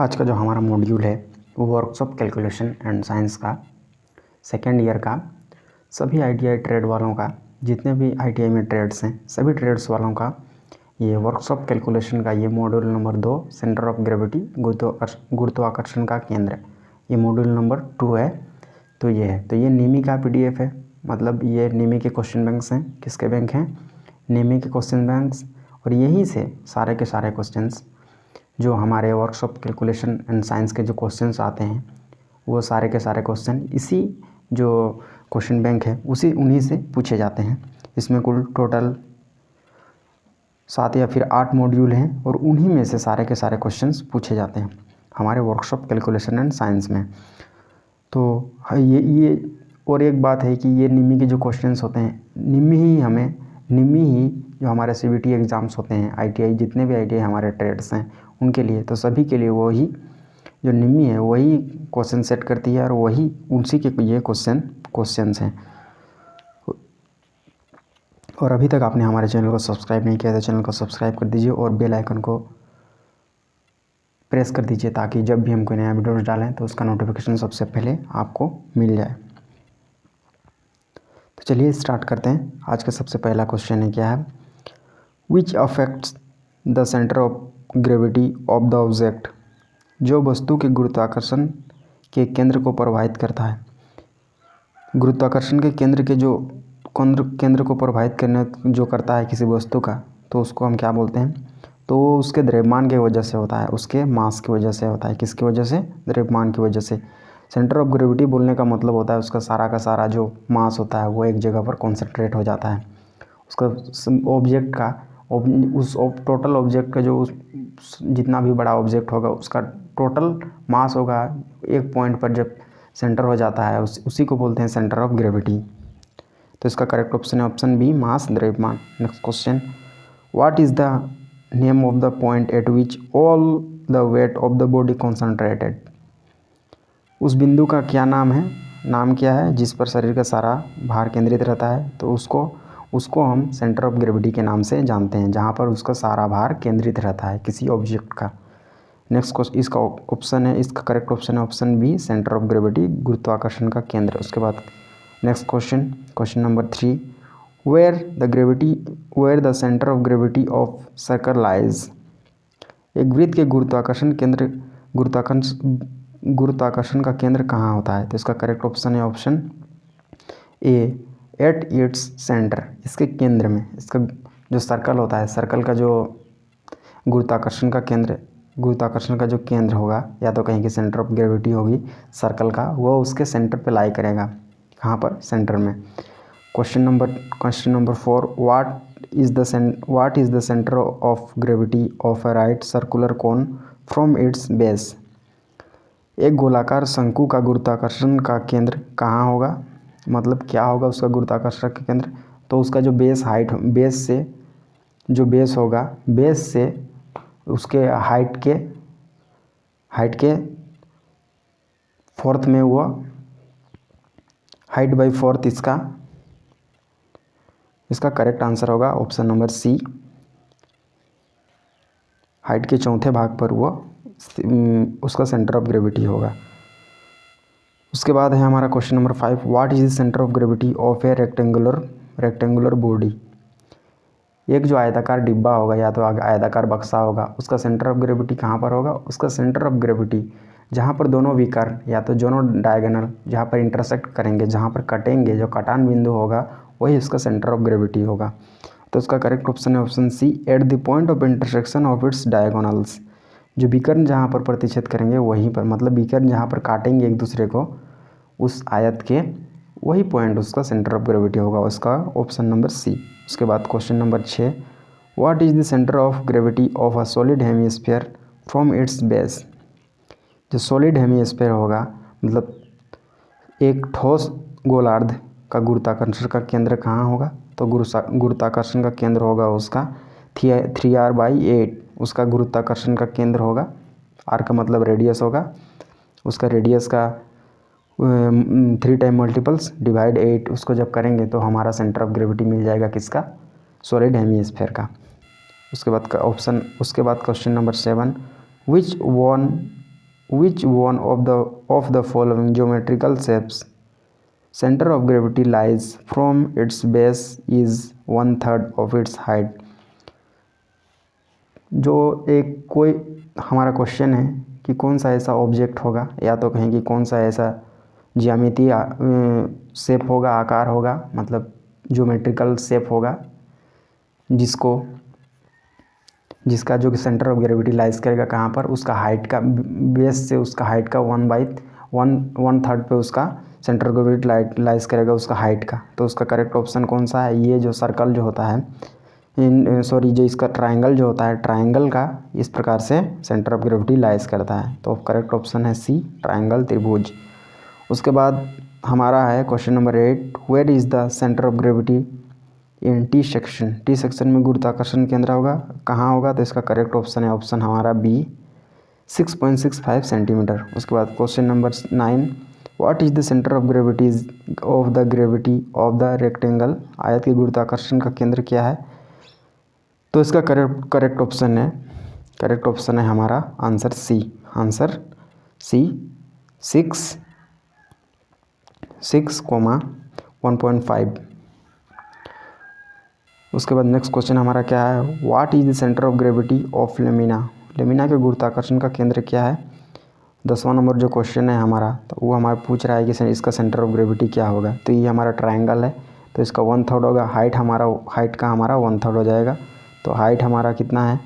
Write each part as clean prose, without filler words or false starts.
आज का जो हमारा मॉड्यूल है वो वर्कशॉप कैलकुलेशन एंड साइंस का सेकेंड ईयर का सभी आईटीआई ट्रेड वालों का, जितने भी आईटीआई में ट्रेड्स हैं सभी ट्रेड्स वालों का ये वर्कशॉप कैलकुलेशन का ये module number 2 centre of gravity गुरुत्वाकर्षण का केंद्र, ये मॉड्यूल नंबर 2 है। तो ये है, तो ये नीमी का पीडीएफ है, मतलब ये नीमी के क्वेश्चन बैंक्स हैं। किसके बैंक हैं? नीमी के क्वेश्चन बैंक्स। और यहीं से सारे के सारे क्वेश्चंस जो हमारे वर्कशॉप कैलकुलेशन एंड साइंस के जो क्वेश्चंस आते हैं वो सारे के सारे क्वेश्चन इसी जो क्वेश्चन बैंक है उन्हीं से पूछे जाते हैं। इसमें कुल टोटल 7 या फिर 8 मॉड्यूल हैं और उन्हीं में से सारे के सारे क्वेश्चंस पूछे जाते हैं हमारे वर्कशॉप कैलकुलेशन एंड साइंस में। तो ये और एक बात है कि ये निम्मी के जो क्वेश्चंस होते हैं निम्मी ही जो हमारे सीबीटी एग्ज़ाम्स होते हैं आईटीआई, जितने भी आईटीआई हमारे ट्रेड्स हैं उनके लिए, तो सभी के लिए वही जो निम्मी है वही क्वेश्चन सेट करती है और वही उसी के ये क्वेश्चंस हैं। और अभी तक आपने हमारे चैनल को सब्सक्राइब नहीं किया तो चैनल को सब्सक्राइब कर दीजिए और बेल आइकन को प्रेस कर दीजिए ताकि जब भी हम कोई नया वीडियोस डालें तो उसका नोटिफिकेशन सबसे पहले आपको मिल जाए। तो चलिए स्टार्ट करते हैं। आज का सबसे पहला क्वेश्चन है, क्या है? Which affects the centre of gravity of the object, जो वस्तु के गुरुत्वाकर्षण के केंद्र को प्रभावित करता है। गुरुत्वाकर्षण के केंद्र को प्रभावित करने जो करता है किसी वस्तु का, तो उसको हम क्या बोलते हैं? तो वो उसके द्रव्यमान की वजह से होता है, उसके मास की वजह से होता है। किसकी वजह से? द्रव्यमान की वजह से। सेंटर ऑफ ग्रेविटी बोलने का मतलब होता है उसका सारा का सारा जो मास होता है वो एक जगह पर कॉन्सेंट्रेट हो जाता है। उसका ऑब्जेक्ट का उस टोटल ऑब्जेक्ट का जो जितना भी बड़ा ऑब्जेक्ट होगा उसका टोटल मास होगा एक पॉइंट पर जब सेंटर हो जाता है उसी को बोलते हैं सेंटर ऑफ ग्रेविटी। तो इसका करेक्ट ऑप्शन है ऑप्शन बी, मास द्रव्यमान। Next question, what is the name of the point eight which all the weight of the body concentrated, उस बिंदु का क्या नाम है? नाम क्या है जिस पर शरीर का सारा भार केंद्रित रहता है? तो उसको हम सेंटर ऑफ ग्रेविटी के नाम से जानते हैं, जहाँ पर उसका सारा भार केंद्रित रहता है किसी ऑब्जेक्ट का। नेक्स्ट क्वेश्चन, इसका ऑप्शन है, इसका करेक्ट ऑप्शन है option B, centre of gravity गुरुत्वाकर्षण का केंद्र। उसके बाद next question number 3, where the centre of gravity of circle lies, एक वृत्त के गुरुत्वाकर्षण का केंद्र कहाँ होता है? तो इसका करेक्ट ऑप्शन है option A, at its centre, इसके केंद्र में। इसका जो सर्कल होता है, सर्कल का जो गुरुत्वाकर्षण का जो केंद्र होगा, या तो कहीं की सेंटर ऑफ ग्रेविटी होगी सर्कल का, वो उसके सेंटर पे लाई करेगा। कहाँ पर? सेंटर में। Question number 4, what is the centre of gravity of a right circular cone from its base, एक गोलाकार शंकु का गुरुत्वाकर्षण का केंद्र कहाँ होगा? मतलब क्या होगा उसका गुरुत्वाकर्षण का केंद्र? तो उसका जो बेस होगा, बेस से उसके हाइट के फोर्थ में वो हाइट बाई फोर्थ इसका करेक्ट आंसर होगा ऑप्शन नंबर सी, हाइट के चौथे भाग पर वो उसका सेंटर ऑफ ग्रेविटी होगा। उसके बाद है हमारा question number 5, what is the centre of gravity of A rectangular body, एक जो आयताकार डिब्बा होगा या तो आयताकार बक्सा होगा, उसका सेंटर ऑफ ग्रेविटी कहाँ पर होगा? उसका सेंटर ऑफ ग्रेविटी जहाँ पर दोनों विकर्ण या तो दोनों डायगोनल जहाँ पर इंटरसेक्ट करेंगे, जहाँ पर कटेंगे, जो कटान बिंदु होगा वही उसका सेंटर ऑफ ग्रेविटी होगा। तो उसका करेक्ट ऑप्शन है option C, at the point of intersection of its diagonals, जो विकर्ण जहाँ पर प्रतिच्छेद करेंगे वहीं पर, मतलब विकर्ण जहाँ पर काटेंगे एक दूसरे को उस आयत के, वही पॉइंट उसका सेंटर ऑफ ग्रेविटी होगा। उसका ऑप्शन नंबर सी। उसके बाद question number 6, what is the centre of gravity of a solid hemisphere from its base, जो सॉलिड हेमीस्फीयर होगा मतलब एक ठोस गोलार्ध का गुरुत्वाकर्षण का केंद्र कहाँ होगा? तो गुरुत्वाकर्षण का केंद्र होगा उसका 3r/8, उसका गुरुत्वाकर्षण का केंद्र होगा। r का मतलब रेडियस होगा, उसका रेडियस का 3 टाइम मल्टीपल्स डिवाइड 8, उसको जब करेंगे तो हमारा सेंटर ऑफ ग्रेविटी मिल जाएगा किसका? सॉलिड हेमीस्फीयर का। उसके बाद question number 7, which one which one of the following geometrical shapes centre of gravity lies from its base is 1/3 of its height. जो एक कोई हमारा क्वेश्चन है कि कौन सा ऐसा ऑब्जेक्ट होगा, या तो कहें कि कौन सा ऐसा ज्यामितीय शेप होगा, आकार होगा, मतलब ज्योमेट्रिकल शेप होगा, जिसका जो सेंटर ऑफ ग्रेविटी लाइज करेगा कहाँ पर, उसका हाइट का बेस से उसका हाइट का 1/1 पे उसका सेंटर ऑफ ग्रेविटी लाइज करेगा उसका हाइट का। तो उसका करेक्ट ऑप्शन कौन सा है? ये जो सर्कल जो होता है, जो इसका ट्रायंगल जो होता है, ट्रायंगल का इस प्रकार से सेंटर ऑफ ग्रेविटी लाइज करता है। तो करेक्ट ऑप्शन है सी, ट्रायंगल, त्रिभुज। उसके बाद हमारा है question number 8, where is the centre of gravity in T section. T section में गुरुत्वाकर्षण केंद्र होगा, कहाँ होगा? तो इसका करेक्ट ऑप्शन है ऑप्शन हमारा बी, 6.65 सेंटीमीटर। उसके बाद question number 9, what is the centre of gravity of the rectangle. आयत के गुरुत्वाकर्षण का केंद्र क्या है? तो इसका करेक्ट ऑप्शन है हमारा आंसर सी 6,1.5। उसके बाद नेक्स्ट क्वेश्चन हमारा क्या है? What is the centre of gravity of lamina. Lamina के गुरुत्वाकर्षण का केंद्र क्या है? 10वां नंबर जो क्वेश्चन है हमारा, तो वो हमारा पूछ रहा है कि इसका सेंटर ऑफ ग्रेविटी क्या होगा। तो ये हमारा ट्रायंगल है, तो इसका 1/3 होगा। हाइट का हमारा 1/3 हो जाएगा। तो हाइट हमारा कितना है?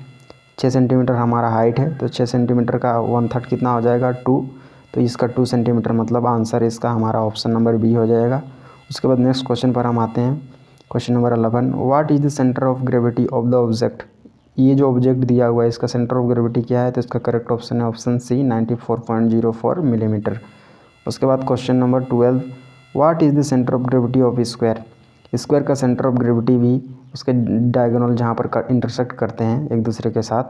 6 सेंटीमीटर हमारा हाइट है, तो 6 सेंटीमीटर का 1/3 कितना हो जाएगा? 2। तो इसका 2 सेंटीमीटर, मतलब आंसर इसका हमारा ऑप्शन नंबर बी हो जाएगा। उसके बाद नेक्स्ट क्वेश्चन पर हम आते हैं, question number 11, what is the centre of gravity of the object. ये जो ऑब्जेक्ट दिया हुआ है इसका सेंटर ऑफ ग्रेविटी क्या है? तो इसका करेक्ट ऑप्शन है ऑप्शन सी, 94.04 मिलीमीटर। उसके बाद question number 12, what is the centre of gravity of square. Square का सेंटर ऑफ ग्रेविटी भी उसके डायगोनल जहाँ पर इंटरसेक्ट करते हैं एक दूसरे के साथ,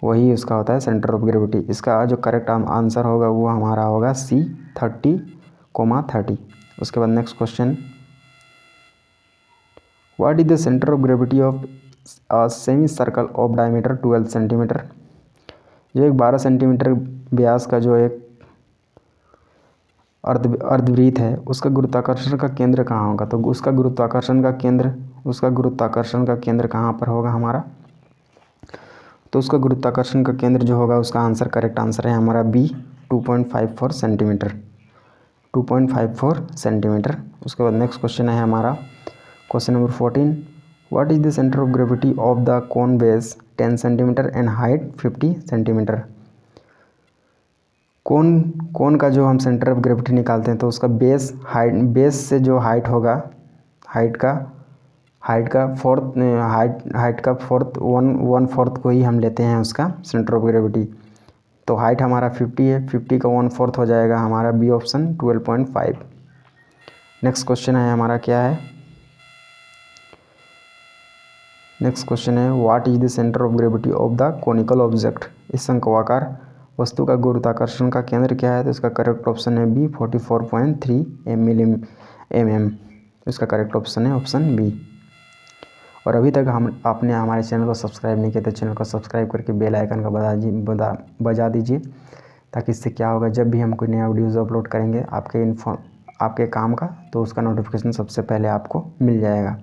वही उसका होता है सेंटर ऑफ ग्रेविटी। इसका जो करेक्ट आंसर होगा वो हमारा होगा सी, 30,30। उसके बाद next question, what is the centre of gravity of a semi circle of diameter 12 centimetre. जो एक 12 सेंटीमीटर व्यास का जो एक अर्धवृत्त है, उसका गुरुत्वाकर्षण का केंद्र कहाँ होगा। तो उसका गुरुत्वाकर्षण का केंद्र कहाँ पर होगा हमारा? तो उसका गुरुत्वाकर्षण का केंद्र जो होगा उसका करेक्ट आंसर है हमारा बी, 2.54 सेंटीमीटर। उसके बाद नेक्स्ट क्वेश्चन है हमारा question number 14, what is the centre of gravity of the cone base 10 centimetre and height 50 centimetre. Cone का जो हम सेंटर ऑफ ग्रेविटी निकालते हैं, तो उसका बेस से जो हाइट होगा, हाइट का 1/4 को ही हम लेते हैं उसका सेंटर ऑफ ग्रेविटी। तो हाइट हमारा 50 है, 50 का 1/4 हो जाएगा हमारा बी ऑप्शन, 12.5। नेक्स्ट क्वेश्चन है हमारा क्या है? नेक्स्ट क्वेश्चन है, what is the centre of gravity of the conical object. इस शंक्वाकार वस्तु का गुरुत्वाकर्षण का केंद्र क्या है? तो इसका करेक्ट ऑप्शन है बी, 44.3 mm। इसका करेक्ट ऑप्शन है ऑप्शन बी। और अभी तक आपने हमारे चैनल को सब्सक्राइब नहीं किया तो चैनल को सब्सक्राइब करके बेल आइकन का बजा दीजिए, ताकि इससे क्या होगा, जब भी हम कोई नया वीडियोज़ अपलोड करेंगे आपके काम का, तो उसका नोटिफिकेशन सबसे पहले आपको मिल जाएगा।